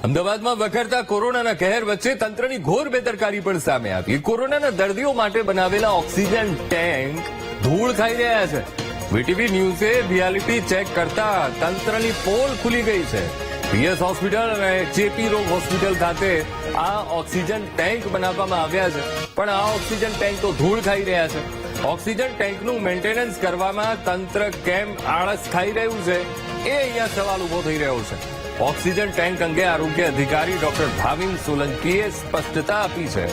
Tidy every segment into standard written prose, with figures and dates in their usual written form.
અમદાવાદમાં વખરતા કોરોનાના કહેર વચ્ચે તંત્રની ઘોર બેદરકારી પણ સામે આવી. કોરોનાના દર્દીઓ માટે બનાવેલા ઓક્સિજન ટેન્ક ધૂળ ખાઈ રહ્યા છે. વીટીવી ન્યૂઝે રિયાલિટી ચેક કરતા તંત્રની પોલ ખુલી ગઈ છે. પીએસ હોસ્પિટલ અને ચેપી રોગ હોસ્પિટલ ખાતે આ ઓક્સિજન ટેન્ક બનાવવામાં આવ્યા છે, પણ આ ઓક્સિજન ટેન્ક તો ધૂળ ખાઈ રહ્યા છે. ઓક્સિજન ટેન્કનું મેન્ટેનન્સ કરવામાં તંત્ર કેમ આળસ ખાઈ રહ્યું છે, એ અહીંયા સવાલ ઉભો થઈ રહ્યો છે. ઓક્સિજન ટેન્ક અંગે આરોગ્ય અધિકારી ડોક્ટર ભાવિન સોલંકીએ સ્પષ્ટતા આપી છે.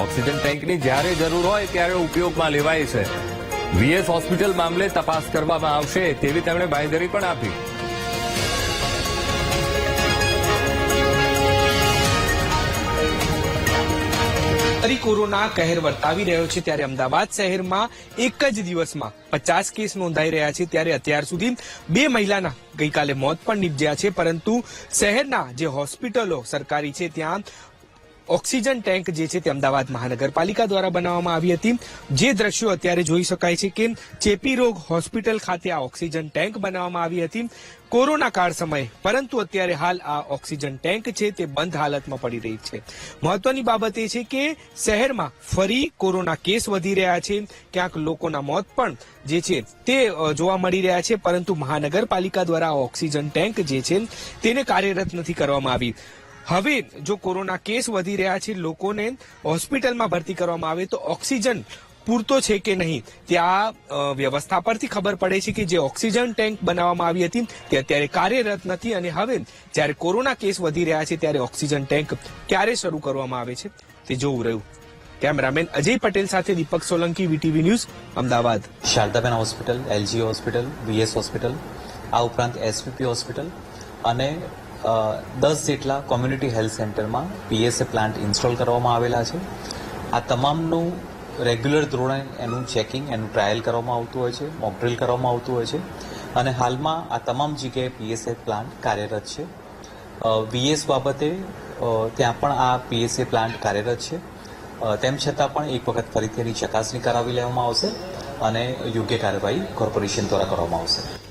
ઓક્સિજન ટેન્કની જ્યારે જરૂર હોય ત્યારે ઉપયોગમાં લેવાય છે. વીએસ હોસ્પિટલ મામલે તપાસ કરવામાં આવશે તેવી તેમણે બાંયધરી પણ આપી. કોરોના કહેર વર્તાવી રહ્યો છે ત્યારે અમદાવાદ શહેરમાં એક જ દિવસમાં 50 કેસ નોંધાઈ રહ્યા છે. ત્યારે અત્યાર સુધી 2 મહિલાના ગઈકાલે મોત પણ નીપજ્યા છે, પરંતુ શહેરના જે હોસ્પિટલો સરકારી છે ત્યાં ઓક્સિજન ટેન્ક જે છે તે અમદાવાદ મહાનગરપાલિકા દ્વારા બનાવવામાં આવી હતી. જે દ્રશ્યો અત્યારે જોઈ શકાય છે કે ચેપી રોગ હોસ્પિટલ ખાતે આ ઓક્સિજન ટેન્ક બનાવવામાં આવી હતી કોરોના કાળ સમયે, પરંતુ અત્યારે હાલ આ ઓક્સિજન ટેન્ક છે તે બંધ હાલતમાં પડી રહી છે. મહત્વની બાબત એ છે કે શહેરમાં ફરી કોરોના કેસ વધી રહ્યા છે, ક્યાંક લોકોના મોત પણ જે છે તે જોવા મળી રહ્યા છે, પરંતુ મહાનગરપાલિકા દ્વારા ઓક્સિજન ટેન્ક જે છે તેને કાર્યરત નથી કરવામાં આવી. હવે જો કોરોના કેસ વધી રહ્યા છે, લોકોને હોસ્પિટલમાં ભરતી કરવામાં આવે તો ઓક્સિજન પૂરતો છે કે નહીં, ત્યાં વ્યવસ્થા પરથી ખબર પડે છે કે જે ઓક્સિજન ટેન્ક બનાવવામાં આવી હતી તે અત્યારે કાર્યરત નથી. અને હવે જ્યારે કોરોના કેસ વધી રહ્યા છે ત્યારે ઓક્સિજન ટેન્ક ક્યારે શરૂ કરવામાં આવે છે તે જોવું રહ્યું. કેમેરામેન અજય પટેલ સાથે Deepak Solanki, VTV news, Ahmedabad. Shardaben hospital, LG hospital, VS hospital, આ ઉપરાંત એસવીપી હોસ્પિટલ અને 10 જેટલા કોમ્યુનિટી હેલ્થ સેન્ટરમાં પીએસએ પ્લાન્ટ ઇન્સ્ટોલ કરવામાં આવેલા છે. આ તમામનું રેગ્યુલર ધોરણે એનું ચેકિંગ, એનું ટ્રાયલ કરવામાં આવતું હોય છે, મોક ડ્રિલ કરવામાં આવતું હોય છે અને હાલમાં આ તમામ જગ્યાએ પીએસએ પ્લાન્ટ કાર્યરત છે. વીએસ બાબતે ત્યાં પણ આ પીએસએ પ્લાન્ટ કાર્યરત છે. તેમ છતાં પણ એક વખત ફરીથી એની ચકાસણી કરાવી લેવામાં આવશે અને યોગ્ય કાર્યવાહી કોર્પોરેશન દ્વારા કરવામાં આવશે.